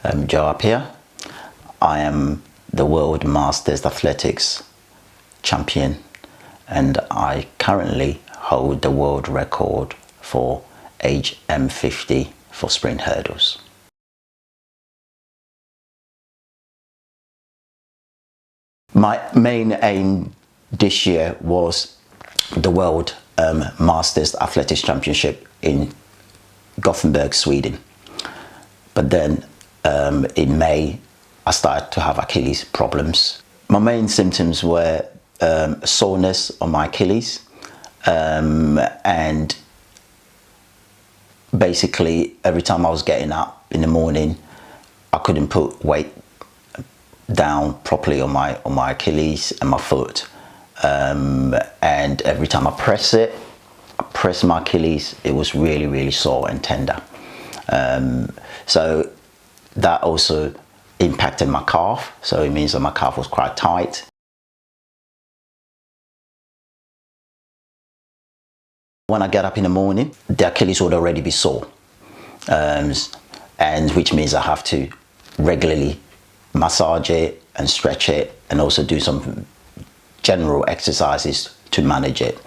I'm Joe Appiah. I am the World Masters Athletics champion, and I currently hold the world record for age M50 for sprint hurdles. My main aim this year was the World Masters Athletics Championship in Gothenburg, Sweden. But then in May, I started to have Achilles problems. My main symptoms were soreness on my Achilles, and basically every time I was getting up in the morning, I couldn't put weight down properly on my Achilles and my foot, and every time I press my Achilles, it was really sore and tender. So that also impacted my calf, so it means that my calf was quite tight. When I get up in the morning, the Achilles would already be sore, and which means I have to regularly massage it and stretch it, and also do some general exercises to manage it.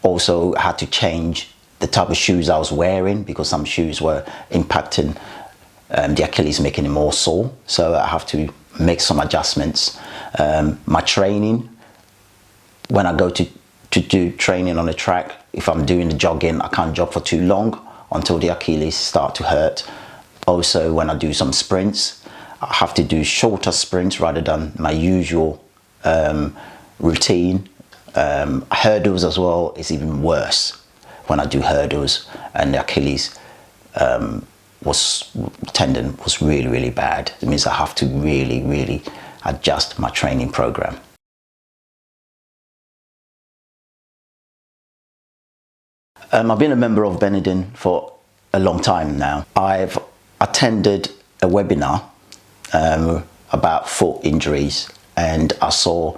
Also had to change the type of shoes I was wearing, because some shoes were impacting the Achilles, making it more sore, so I have to make some adjustments. My training, when I go to do training on the track, if I'm doing the jogging, I can't jog for too long until the Achilles start to hurt. Also, when I do some sprints, I have to do shorter sprints rather than my usual routine. Hurdles as well is even worse. When I do hurdles, and the Achilles tendon was really bad. It means I have to really adjust my training program. I've been a member of Benidorm for a long time now. I've attended a webinar about foot injuries, and I saw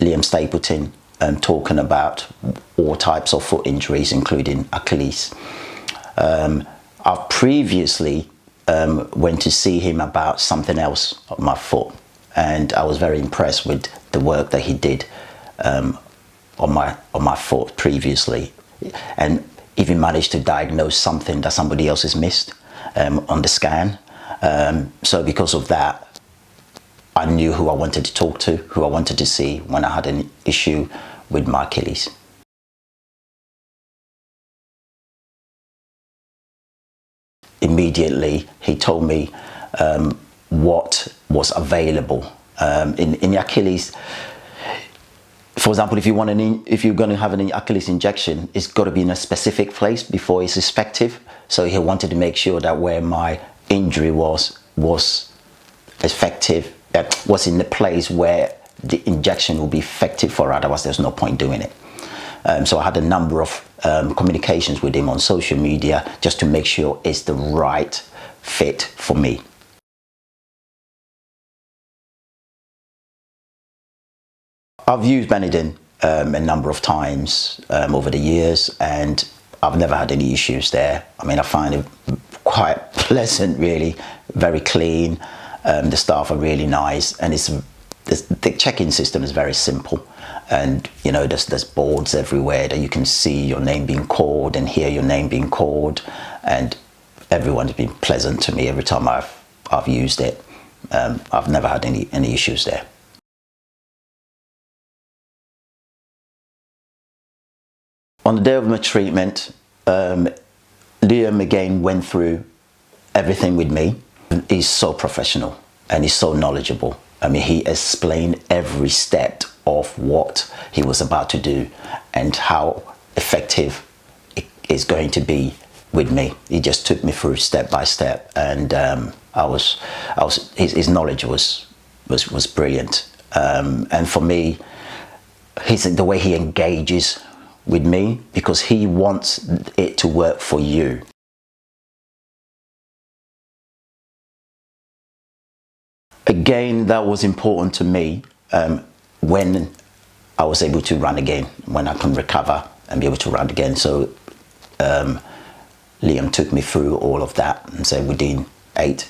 Liam Stapleton talking about all types of foot injuries, including Achilles. I previously went to see him about something else on my foot, and I was very impressed with the work that he did on my foot previously, and even managed to diagnose something that somebody else has missed on the scan. So because of that, I knew who I wanted to talk to, who I wanted to see when I had an issue with my Achilles. Immediately, he told me what was available in the Achilles. For example, if you're going to have an Achilles injection, it's got to be in a specific place before it's effective. So he wanted to make sure that where my injury was effective, was in the place where the injection will be effective for. Otherwise, there's no point doing it. So I had a number of communications with him on social media just to make sure it's the right fit for me. I've used Benidorm a number of times over the years, and I've never had any issues there. I mean, I find it quite pleasant, really, very clean. The staff are really nice, and the check-in system is very simple. And you know, there's boards everywhere that you can see your name being called and hear your name being called, and everyone's been pleasant to me every time I've used it. I've never had any issues there. On the day of my treatment, Liam again went through everything with me. He's so professional and he's so knowledgeable. I mean, he explained every step of what he was about to do and how effective it is going to be with me. He just took me through step by step, and his knowledge was brilliant. And for me, the way he engages with me, because he wants it to work for you. Again, that was important to me when I was able to run again, when I can recover and be able to run again. So Liam took me through all of that and said within 8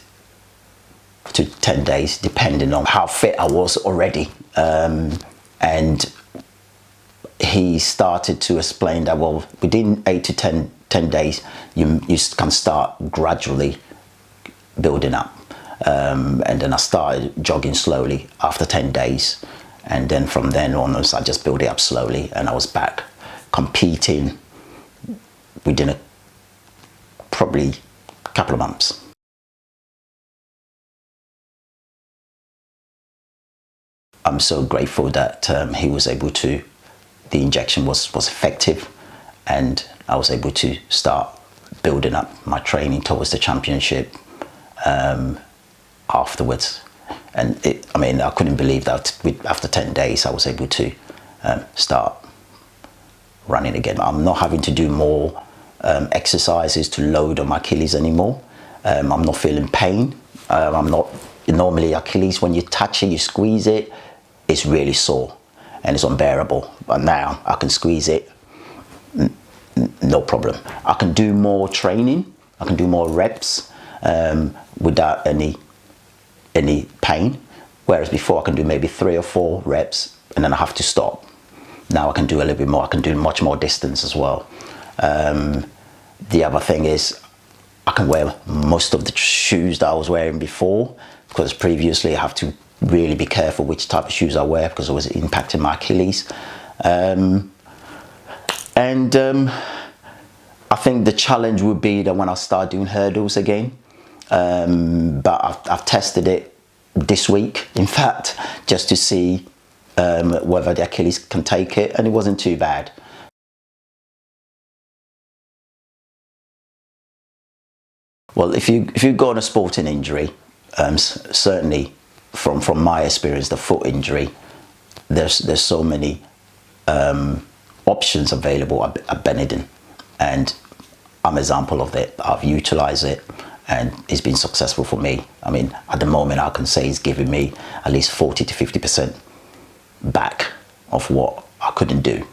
to 10 days, depending on how fit I was already. And he started to explain that, well, within 8 to 10 days, you can start gradually building up. And then I started jogging slowly after 10 days. And then from then onwards, I just built it up slowly, and I was back competing within probably a couple of months. I'm so grateful that he was able to, the injection was effective, and I was able to start building up my training towards the championship afterwards. And I couldn't believe that after 10 days I was able to start running again. I'm not having to do more exercises to load on my Achilles anymore. I'm not feeling pain. Normally Achilles, when you touch it, you squeeze it, it's really sore and it's unbearable. But now I can squeeze it, no problem. I can do more training, I can do more reps without any pain. Whereas before I can do maybe 3 or 4 reps and then I have to stop. Now I can do a little bit more, I can do much more distance as well. The other thing is I can wear most of the shoes that I was wearing before, because previously I have to really be careful which type of shoes I wear because it was impacting my Achilles. I think the challenge would be that when I start doing hurdles again, but I've tested it this week, in fact, just to see whether the Achilles can take it, and it wasn't too bad. Well, if you go on a sporting injury, certainly from my experience, the foot injury, there's so many options available at Benidorm, and I'm an example of it. I've utilized it and it's been successful for me. I mean, at the moment I can say it's giving me at least 40 to 50% back of what I couldn't do.